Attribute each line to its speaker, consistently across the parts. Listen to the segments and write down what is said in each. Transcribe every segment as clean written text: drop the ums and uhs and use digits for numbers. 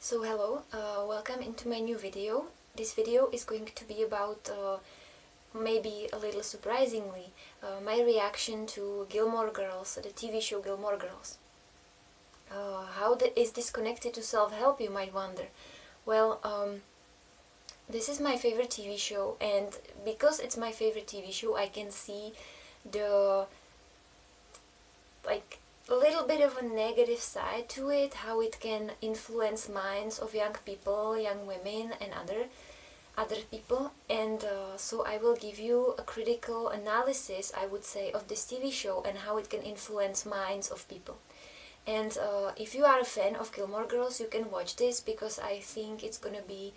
Speaker 1: So hello, welcome into my new video. This video is going to be about, maybe a little surprisingly, my reaction to Gilmore Girls, the TV show Gilmore Girls. How is this connected to self-help, you might wonder? Well, this is my favorite TV show, and because it's my favorite TV show, I can see the, a little bit of a negative side to it, how it can influence minds of young people, young women, and other people. And so I will give you a critical analysis, I would say, of this TV show and how it can influence minds of people. And if you are a fan of Gilmore Girls, you can watch this, because I think it's gonna be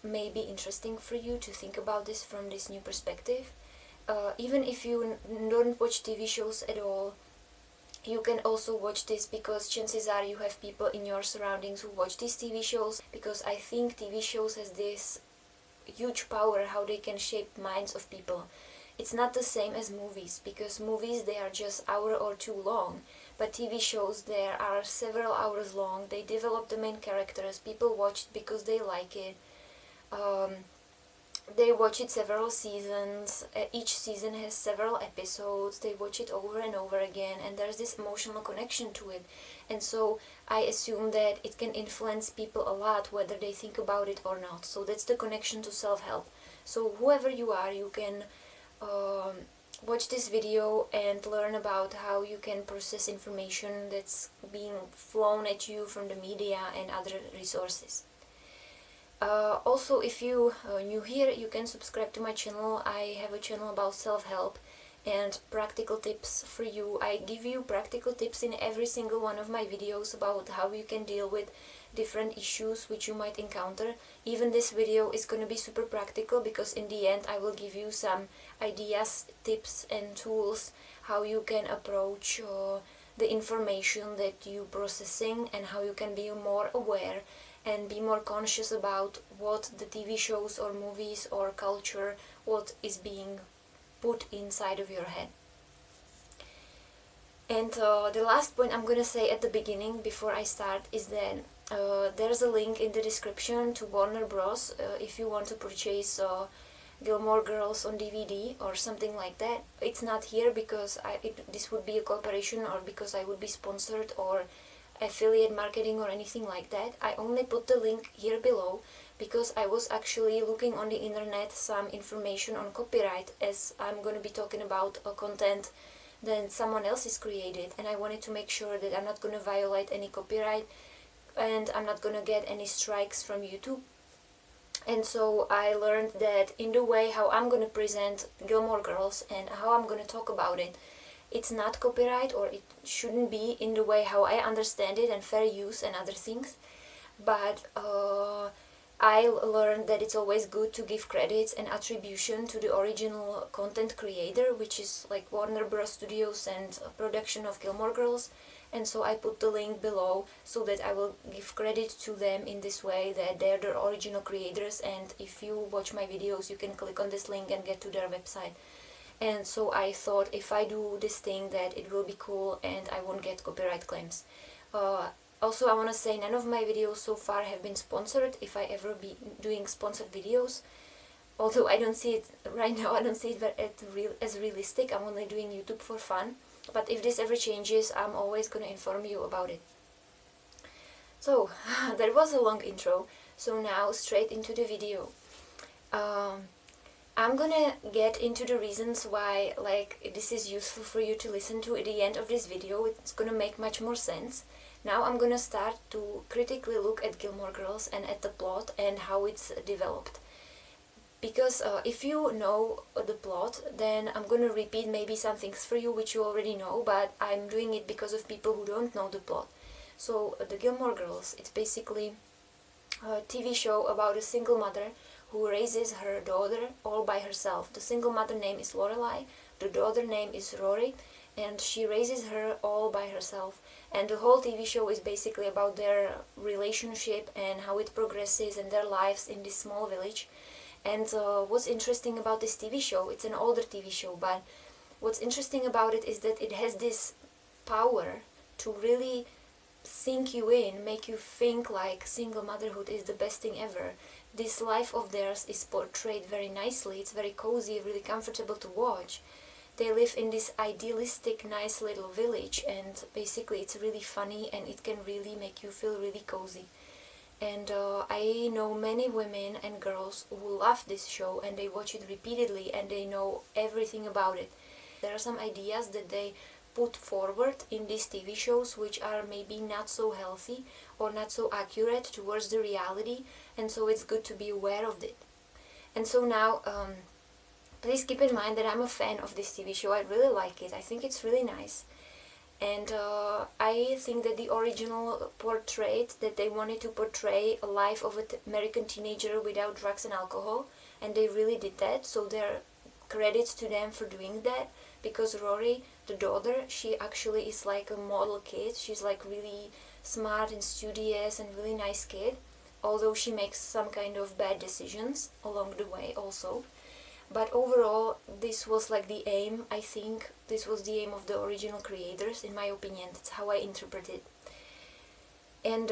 Speaker 1: maybe interesting for you to think about this from this new perspective. Even if you don't watch TV shows at all, you can also watch this, because chances are you have people in your surroundings who watch these TV shows, because I think TV shows has this huge power how they can shape minds of people. It's not the same as movies, because movies, they are just hour or two long, but TV shows, there are several hours long. They develop the main characters, people watch it because they like it. They watch it several seasons, each season has several episodes, they watch it over and over again, and there's this emotional connection to it. And so I assume that it can influence people a lot, whether they think about it or not. So that's the connection to self-help. So whoever you are, you can watch this video and learn about how you can process information that's being flown at you from the media and other resources. Also, if you are new here, you can subscribe to my channel. I have a channel about self-help and practical tips for you. I give you practical tips in every single one of my videos about how you can deal with different issues which you might encounter. Even this video is going to be super practical, because in the end I will give you some ideas, tips and tools how you can approach the information that you're processing, and how you can be more aware and be more conscious about what the TV shows or movies or culture, what is being put inside of your head. And the last point I'm gonna say at the beginning before I start is that there's a link in the description to Warner Bros. If you want to purchase Gilmore Girls on DVD or something like that. It's not here because this would be a cooperation, or because I would be sponsored or affiliate marketing or anything like that. I only put the link here below because I was actually looking on the internet some information on copyright, as I'm going to be talking about content that someone else has created, and I wanted to make sure that I'm not going to violate any copyright and I'm not going to get any strikes from YouTube. And so I learned that in the way how I'm going to present Gilmore Girls and how I'm going to talk about it, it's not copyright, or it shouldn't be in the way how I understand it, and fair use and other things. But I learned that it's always good to give credits and attribution to the original content creator, which is like Warner Bros. Studios and production of Gilmore Girls. And so I put the link below so that I will give credit to them in this way, that they're the original creators, and if you watch my videos you can click on this link and get to their website. And so I thought, if I do this thing, that it will be cool and I won't get copyright claims. Also, I want to say, none of my videos so far have been sponsored. If I ever be doing sponsored videos, although I don't see it right now, I don't see it as realistic. I'm only doing YouTube for fun. But if this ever changes, I'm always going to inform you about it. So, that was a long intro. So now, straight into the video. I'm gonna get into the reasons why this is useful for you to listen to at the end of this video. It's gonna make much more sense. Now I'm gonna start to critically look at Gilmore Girls and at the plot and how it's developed. Because if you know the plot, then I'm gonna repeat maybe some things for you which you already know, but I'm doing it because of people who don't know the plot. So the Gilmore Girls, it's basically a TV show about a single mother who raises her daughter all by herself. The single mother name is Lorelai, the daughter name is Rory, and she raises her all by herself. And the whole TV show is basically about their relationship and how it progresses and their lives in this small village. And what's interesting about this TV show, it's an older TV show, but what's interesting about it is that it has this power to really sink you in, make you think like single motherhood is the best thing ever. This life of theirs is portrayed very nicely. It's very cozy, really comfortable to watch. They live in this idealistic, nice little village, and basically it's really funny and it can really make you feel really cozy. And I know many women and girls who love this show and they watch it repeatedly and they know everything about it. There are some ideas that they put forward in these TV shows which are maybe not so healthy or not so accurate towards the reality, and so it's good to be aware of it. And so now, please keep in mind that I'm a fan of this TV show. I really like it. I think it's really nice. And I think that the original portrait that they wanted to portray a life of an American teenager without drugs and alcohol, and they really did that, so there credits to them for doing that, because Rory, the daughter, she actually is like a model kid. She's like really smart and studious and really nice kid, although she makes some kind of bad decisions along the way also. But overall, this was like the aim. I think this was the aim of the original creators, in my opinion. That's how I interpret it. And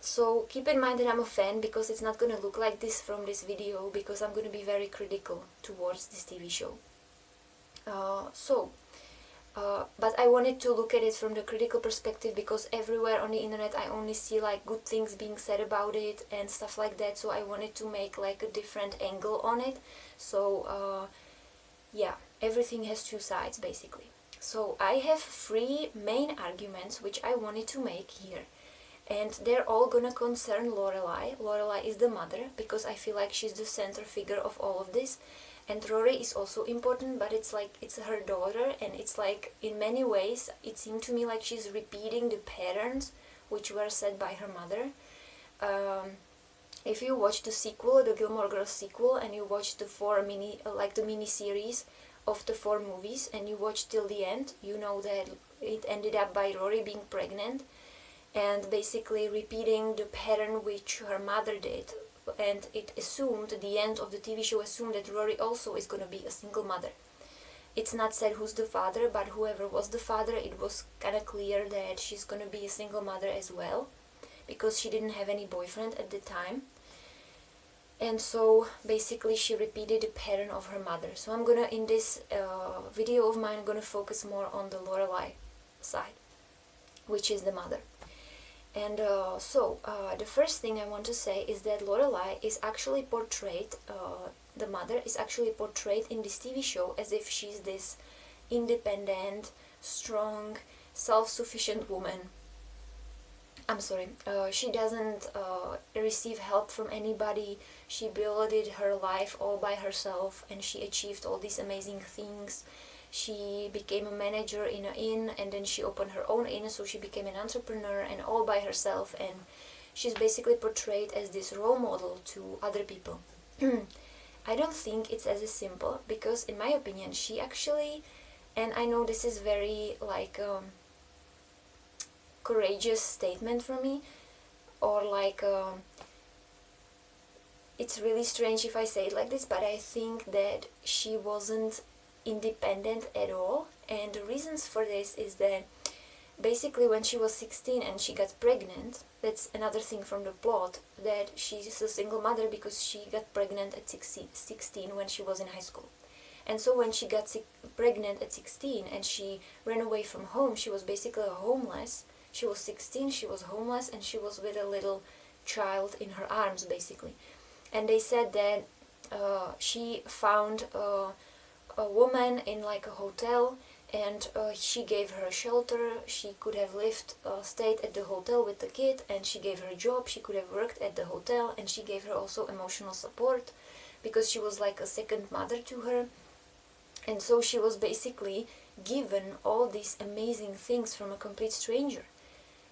Speaker 1: so keep in mind that I'm a fan, because it's not going to look like this from this video, because I'm going to be very critical towards this TV show. But I wanted to look at it from the critical perspective, because everywhere on the internet I only see like good things being said about it and stuff like that, so I wanted to make like a different angle on it. So yeah, everything has two sides basically. So I have three main arguments which I wanted to make here, and they're all gonna concern Lorelai. Lorelai is the mother, because I feel like she's the center figure of all of this. And Rory is also important, but it's like it's her daughter, and it's like in many ways it seemed to me like she's repeating the patterns which were set by her mother. If you watch the sequel, the Gilmore Girls sequel, and you watch the the mini series of the 4 movies, and you watch till the end, you know that it ended up by Rory being pregnant and basically repeating the pattern which her mother did. And it assumed, the end of the TV show assumed, that Rory also is going to be a single mother. It's not said who's the father, but whoever was the father, it was kind of clear that she's going to be a single mother as well, because she didn't have any boyfriend at the time. And so basically she repeated the pattern of her mother. So I'm gonna, in this video of mine, I'm gonna focus more on the Lorelai side, which is the mother. And the first thing I want to say is that Lorelai is actually portrayed, the mother is actually portrayed in this TV show as if she's this independent, strong, self-sufficient woman. I'm sorry, she doesn't receive help from anybody. She built her life all by herself, and she achieved all these amazing things. She became a manager in an inn, and then she opened her own inn, so she became an entrepreneur, and all by herself. And she's basically portrayed as this role model to other people. I don't think it's as simple, because in my opinion she actually, and I know this is very like courageous statement from me, or like it's really strange if I say it like this, but I think that she wasn't independent at all. And the reasons for this is that basically when she was 16 and she got pregnant, that's another thing from the plot, that she's a single mother because she got pregnant at 16 when she was in high school. And so when she got pregnant at 16 and she ran away from home, she was basically homeless. She was 16, she was homeless, and she was with a little child in her arms basically. And they said that she found a woman in like a hotel, and she gave her shelter. She could have stayed at the hotel with the kid, and she gave her a job. She could have worked at the hotel, and she gave her also emotional support, because she was like a second mother to her. And so she was basically given all these amazing things from a complete stranger.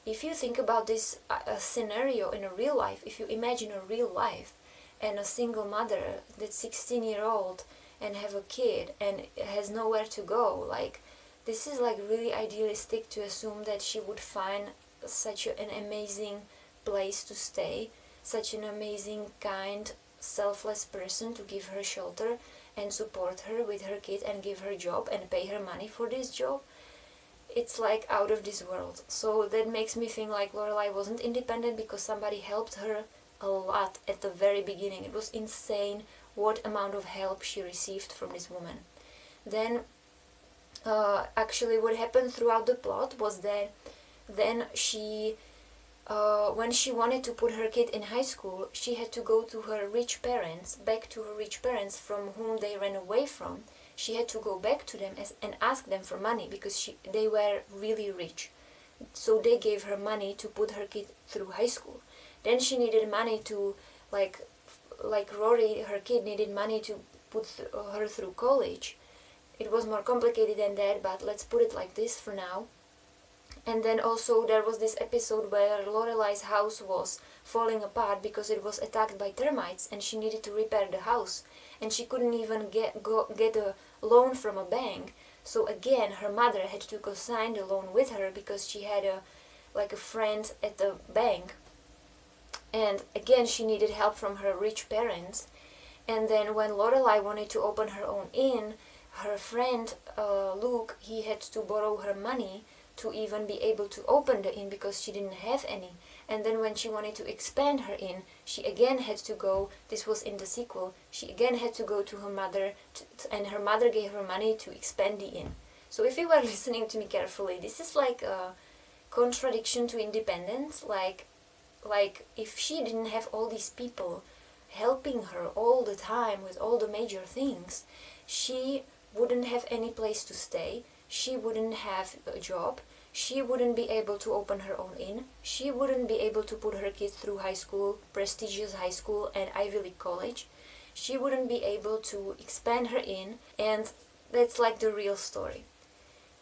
Speaker 1: If you think about this scenario in a real life, if you imagine a real life and a single mother that's 16-year-old and have a kid and has nowhere to go, like this is like really idealistic to assume that she would find such an amazing place to stay, such an amazing, kind, selfless person to give her shelter and support her with her kid and give her a job and pay her money for this job. it's like out of this world. So that makes me think like Lorelai wasn't independent because somebody helped her a lot at the very beginning. It was insane what amount of help she received from this woman. Then actually what happened throughout the plot was that then she when she wanted to put her kid in high school, she had to go to her rich parents, back to her rich parents from whom they ran away from. She had to go back to them and ask them for money because they were really rich. So they gave her money to put her kid through high school. Then she needed money to, like Rory, her kid needed money to put her through college. It was more complicated than that, but let's put it like this for now. And then also there was this episode where Lorelai's house was falling apart because it was attacked by termites and she needed to repair the house. And she couldn't even get a loan from a bank. So again, her mother had to co-sign the loan with her because she had a friend at the bank. And again, she needed help from her rich parents. And then when Lorelai wanted to open her own inn, her friend Luke, he had to borrow her money to even be able to open the inn because she didn't have any. And then when she wanted to expand her inn, she again had to go, this was in the sequel, she again had to go to her mother, and her mother gave her money to expand the inn. So if you were listening to me carefully, this is like a contradiction to independence. Like if she didn't have all these people helping her all the time with all the major things, she wouldn't have any place to stay. She wouldn't have a job, she wouldn't be able to open her own inn, she wouldn't be able to put her kids through high school, prestigious high school and Ivy League college, she wouldn't be able to expand her inn, and that's like the real story.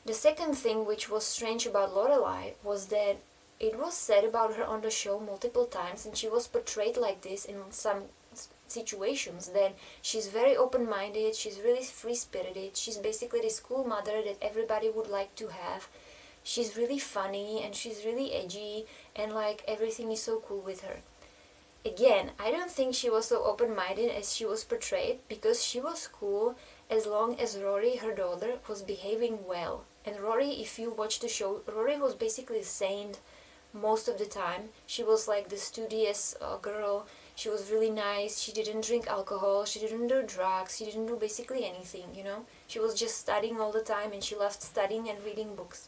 Speaker 1: The second thing which was strange about Lorelai was that it was said about her on the show multiple times, and she was portrayed like this in some situations, that she's very open-minded, she's really free-spirited, she's basically this cool mother that everybody would like to have, she's really funny and she's really edgy and like everything is so cool with her. Again, I don't think she was so open-minded as she was portrayed, because she was cool as long as Rory, her daughter, was behaving well. And Rory, if you watch the show, Rory was basically a saint most of the time. She was like the studious girl. She was really nice, she didn't drink alcohol, she didn't do drugs, she didn't do basically anything, you know. She was just studying all the time and she loved studying and reading books.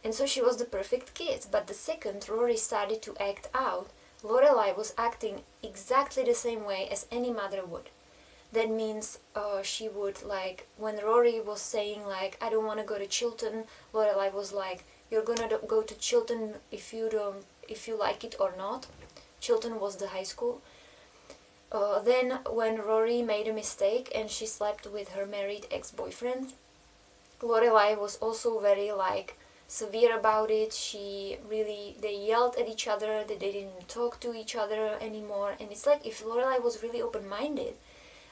Speaker 1: And so she was the perfect kid. But the second Rory started to act out, Lorelai was acting exactly the same way as any mother would. That means she would, like, when Rory was saying like, I don't want to go to Chilton, Lorelai was like, you're gonna go to Chilton if you like it or not. Chilton was the high school. Then when Rory made a mistake and she slept with her married ex-boyfriend, Lorelai was also very like severe about it. They yelled at each other, that they didn't talk to each other anymore. And it's like, if Lorelai was really open-minded,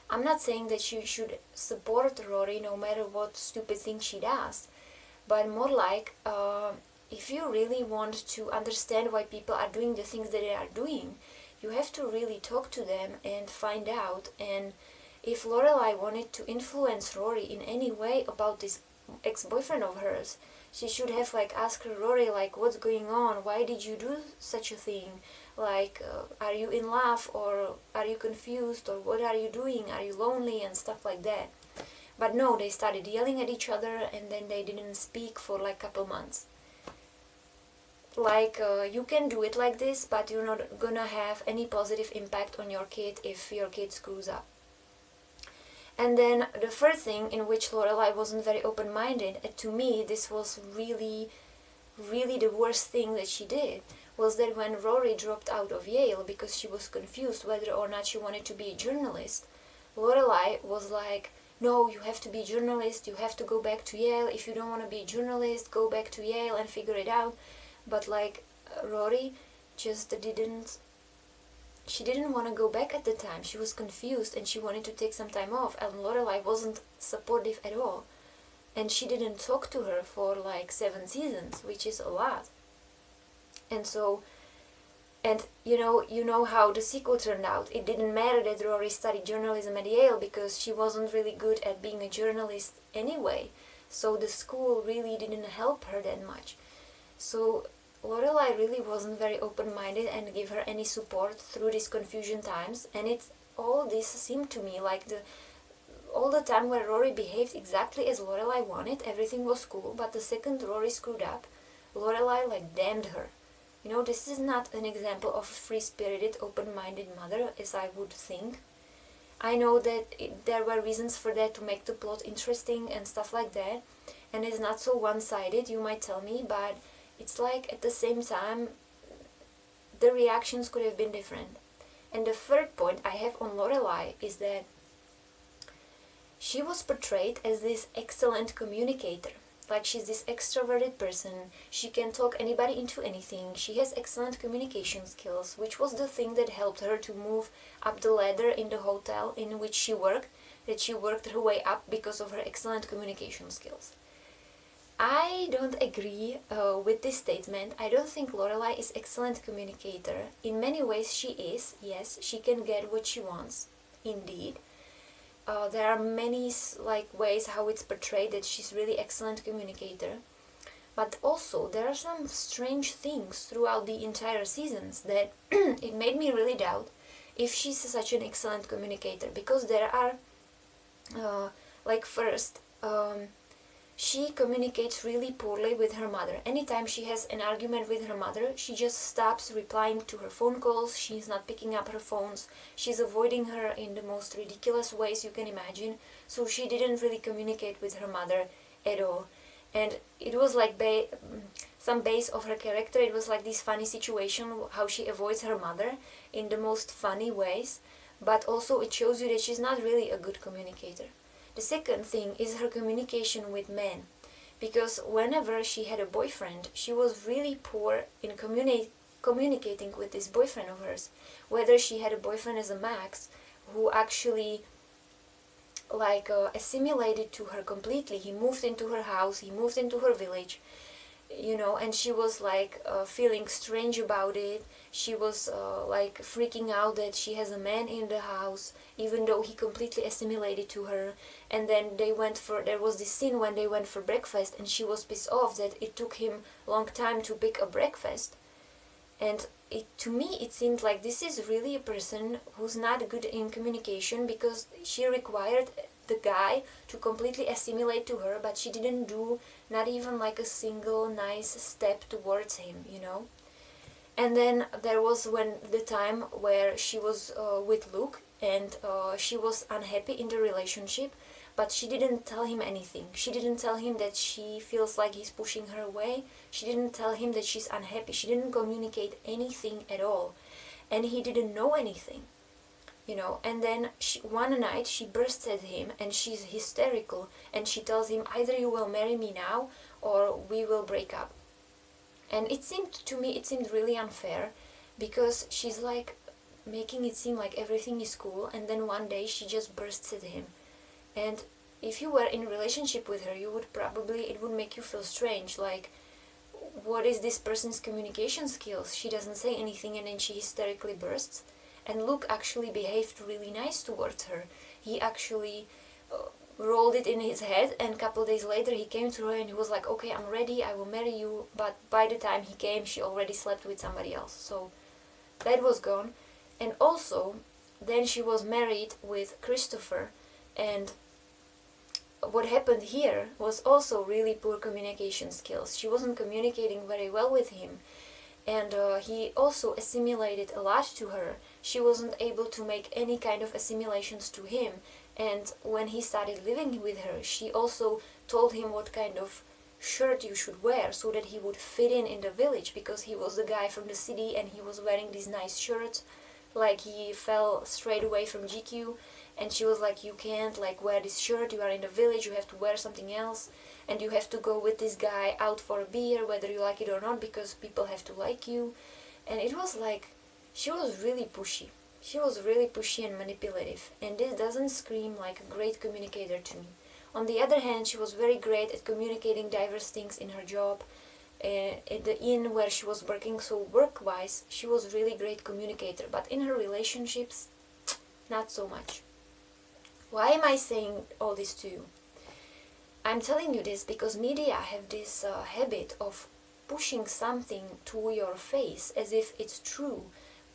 Speaker 1: I'm not saying that she should support Rory no matter what stupid thing she does, but more like, if you really want to understand why people are doing the things that they are doing, you have to really talk to them and find out. And if Lorelai wanted to influence Rory in any way about this ex-boyfriend of hers, she should have like asked her, Rory, like, what's going on? Why did you do such a thing? Like, are you in love, or are you confused, or what are you doing? Are you lonely, and stuff like that. But no, they started yelling at each other and then they didn't speak for like a couple months. Like, you can do it like this, but you're not gonna have any positive impact on your kid if your kid screws up. And then the third thing in which Lorelai wasn't very open-minded, and to me this was really, really the worst thing that she did, was that when Rory dropped out of Yale because she was confused whether or not she wanted to be a journalist, Lorelai was like, no, you have to be a journalist, you have to go back to Yale. If you don't want to be a journalist, go back to Yale and figure it out. But like, Rory just she didn't want to go back at the time. She was confused and she wanted to take some time off, and Lorelai wasn't supportive at all. And she didn't talk to her for like 7 seasons, which is a lot. And so, and you know how the sequel turned out. It didn't matter that Rory studied journalism at Yale because she wasn't really good at being a journalist anyway. so the school really didn't help her that much. So Lorelai really wasn't very open-minded and gave her any support through these confusion times, and all this seemed to me like all the time where Rory behaved exactly as Lorelai wanted, everything was cool, but the second Rory screwed up, Lorelai like damned her. This is not an example of a free-spirited, open-minded mother, as I would think. I know that there were reasons for that to make the plot interesting and stuff like that, and it's not so one-sided, you might tell me, but it's like at the same time, the reactions could have been different. And the third point I have on Lorelai is that she was portrayed as this excellent communicator. Like she's this extroverted person, she can talk anybody into anything, she has excellent communication skills, which was the thing that helped her to move up the ladder in the hotel in which she worked, that she worked her way up because of her excellent communication skills. I don't agree with this statement. I don't think Lorelai is excellent communicator. In many ways she is, yes, she can get what she wants, indeed. There are many ways how it's portrayed that she's really excellent communicator, but also there are some strange things throughout the entire seasons that it made me really doubt if she's such an excellent communicator, because there are first, she communicates really poorly with her mother. Anytime she has an argument with her mother, she just stops replying to her phone calls, she's not picking up her phones, she's avoiding her in the most ridiculous ways you can imagine, so she didn't really communicate with her mother at all. And it was like some base of her character, it was like this funny situation, how she avoids her mother in the most funny ways, but also it shows you that she's not really a good communicator. The second thing is her communication with men, because whenever she had a boyfriend, she was really poor in communicating with this boyfriend of hers. Whether she had a boyfriend as a Max, who actually assimilated to her completely. He moved into her house, he moved into her village, and she was feeling strange about it. She was freaking out that she has a man in the house, even though he completely assimilated to her. And then there was this scene when they went for breakfast, and she was pissed off that it took him a long time to pick a breakfast. And to me it seemed like this is really a person who's not good in communication, because she required the guy to completely assimilate to her, but she didn't do not even a single nice step towards him, And then there was the time where she was with Luke, and she was unhappy in the relationship, but she didn't tell him anything. She didn't tell him that she feels like he's pushing her away. She didn't tell him that she's unhappy. She didn't communicate anything at all, and he didn't know anything. And then one night she bursts at him and she's hysterical, and she tells him, either you will marry me now or we will break up. And it seemed really unfair, because she's making it seem like everything is cool, and then one day she just bursts at him. And if you were in a relationship with her, it would make you feel strange, what is this person's communication skills? She doesn't say anything and then she hysterically bursts. And Luke actually behaved really nice towards her. He actually rolled it in his head, and a couple days later he came to her and he was like, okay, I'm ready, I will marry you. But by the time he came, she already slept with somebody else. So that was gone. And also, then she was married with Christopher, and what happened here was also really poor communication skills. She wasn't communicating very well with him, and he also assimilated a lot to her. She wasn't able to make any kind of assimilations to him, and when he started living with her, she also told him what kind of shirt you should wear so that he would fit in the village, because he was the guy from the city and he was wearing these nice shirts, he fell straight away from GQ. And she was like, you can't wear this shirt, you are in the village, you have to wear something else, and you have to go with this guy out for a beer whether you like it or not, because people have to like you. And it was she was really pushy. She was really pushy and manipulative, and this doesn't scream like a great communicator to me. On the other hand, she was very great at communicating diverse things in her job. At the inn where she was working, so work-wise, she was really great communicator, but in her relationships, not so much. Why am I saying all this to you? I'm telling you this because media have this habit of pushing something to your face as if it's true,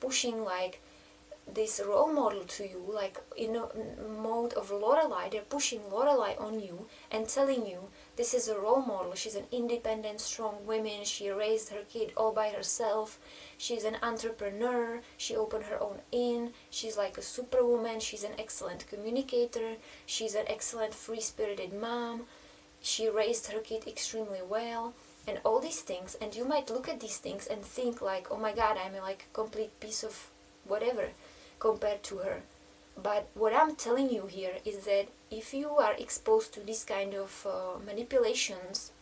Speaker 1: pushing like this role model to you, like in a mode of Lorelai. They're pushing Lorelai on you and telling you this is a role model. She's an independent, strong woman. She raised her kid all by herself. She's an entrepreneur. She opened her own inn. She's like a superwoman. She's an excellent communicator. She's an excellent free-spirited mom. She raised her kid extremely well. And all these things. And you might look at these things and think like, oh my God, I'm like a complete piece of whatever compared to her. But what I'm telling you here is that if you are exposed to this kind of manipulations,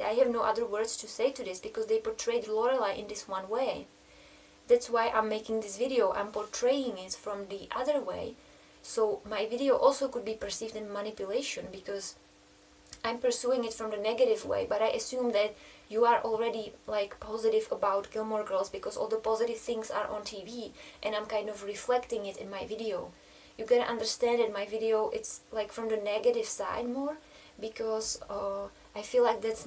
Speaker 1: I have no other words to say to this because they portrayed Lorelai in this one way. That's why I'm making this video. I'm portraying it from the other way. So my video also could be perceived in manipulation because I'm pursuing it from the negative way, but I assume that you are already like positive about Gilmore Girls because all the positive things are on TV and I'm kind of reflecting it in my video. You gotta understand that my video, it's like from the negative side more because I feel like there's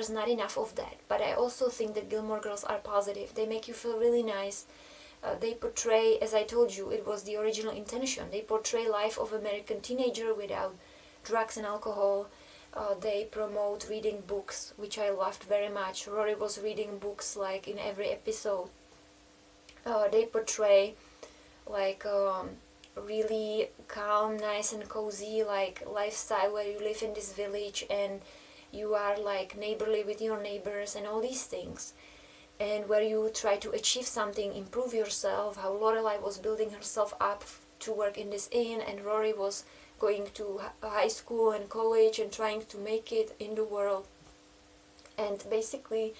Speaker 1: not enough of that. But I also think that Gilmore Girls are positive. They make you feel really nice. They portray, as I told you, it was the original intention. They portray life of American teenager without drugs and alcohol. They promote reading books, which I loved very much. Rory was reading books like in every episode. They portray like really calm, nice and cozy like lifestyle where you live in this village and you are like neighborly with your neighbors and all these things. And where you try to achieve something, improve yourself, how Lorelai was building herself up to work in this inn and Rory was going to high school and college and trying to make it in the world. And basically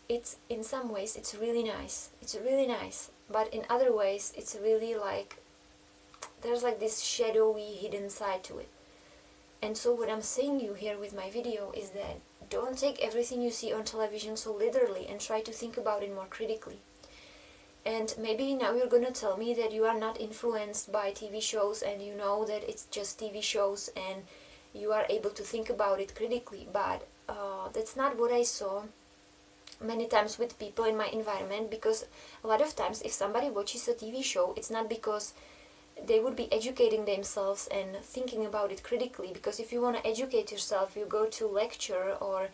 Speaker 1: it's in some ways it's really nice, but in other ways it's really like there's like this shadowy hidden side to it. And so what I'm saying you here with my video is that don't take everything you see on television so literally and try to think about it more critically. And maybe now you're gonna tell me that you are not influenced by TV shows and you know that it's just TV shows and you are able to think about it critically, but that's not what I saw many times with people in my environment, because a lot of times if somebody watches a TV show, it's not because they would be educating themselves and thinking about it critically, because if you want to educate yourself, you go to lecture or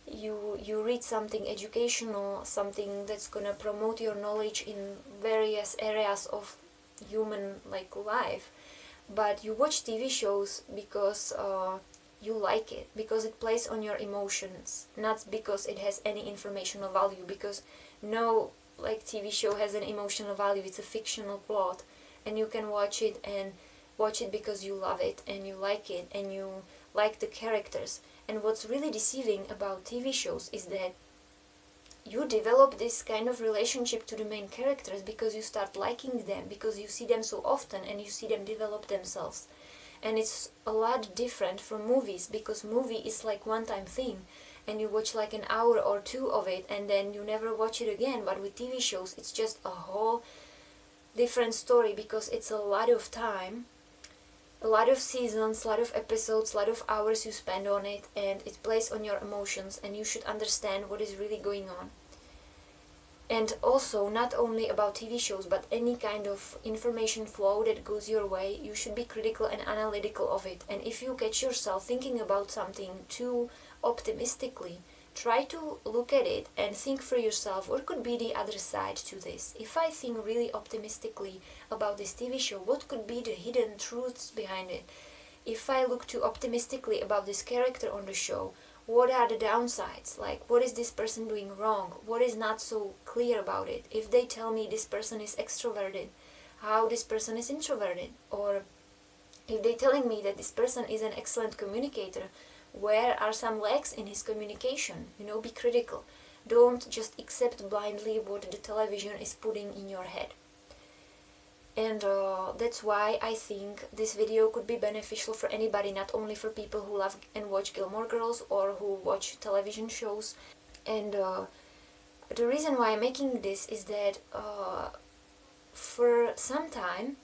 Speaker 1: you read something educational, something that's gonna promote your knowledge in various areas of human like life. But you watch TV shows because you like it, because it plays on your emotions, not because it has any informational value, because no like TV show has an emotional value. It's a fictional plot and you can watch it because you love it and you like it and you like the characters. And what's really deceiving about TV shows is that you develop this kind of relationship to the main characters because you start liking them, because you see them so often and you see them develop themselves. And it's a lot different from movies, because movie is like one-time thing and you watch like an hour or two of it and then you never watch it again. But with TV shows it's just a whole different story, because it's a lot of time, a lot of seasons, a lot of episodes, a lot of hours you spend on it, and it plays on your emotions and you should understand what is really going on. And also, not only about TV shows, but any kind of information flow that goes your way, you should be critical and analytical of it. And if you catch yourself thinking about something too optimistically, try to look at it and think for yourself, what could be the other side to this? If I think really optimistically about this TV show, what could be the hidden truths behind it? If I look too optimistically about this character on the show, what are the downsides? Like, what is this person doing wrong? What is not so clear about it? If they tell me this person is extroverted, how this person is introverted? Or if they're telling me that this person is an excellent communicator, where are some lacks in his communication? Be critical. Don't just accept blindly what the television is putting in your head. And that's why I think this video could be beneficial for anybody, not only for people who love and watch Gilmore Girls or who watch television shows. And the reason why I'm making this is that for some time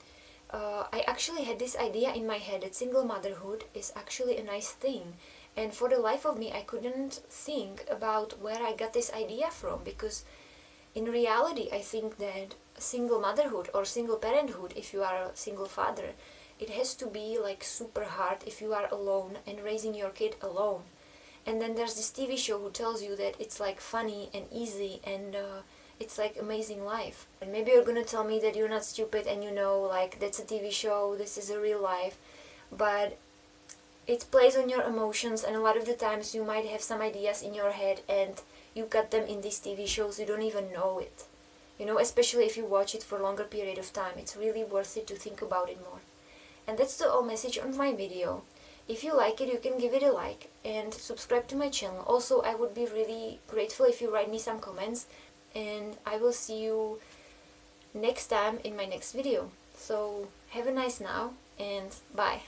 Speaker 1: I actually had this idea in my head that single motherhood is actually a nice thing, And for the life of me, I couldn't think about where I got this idea from, because in reality, I think that single motherhood or single parenthood, if you are a single father, it has to be like super hard if you are alone and raising your kid alone. And then there's this TV show who tells you that it's like funny and easy and it's like amazing life. And maybe you're gonna tell me that you're not stupid and you know, like, that's a TV show, this is a real life. But it plays on your emotions, and a lot of the times you might have some ideas in your head and you got them in these TV shows, you don't even know it. You know, especially if you watch it for a longer period of time, it's really worth it to think about it more. And that's the whole message on my video. If you like it, you can give it a like and subscribe to my channel. Also, I would be really grateful if you write me some comments, and I will see you next time in my next video. So have a nice now and bye.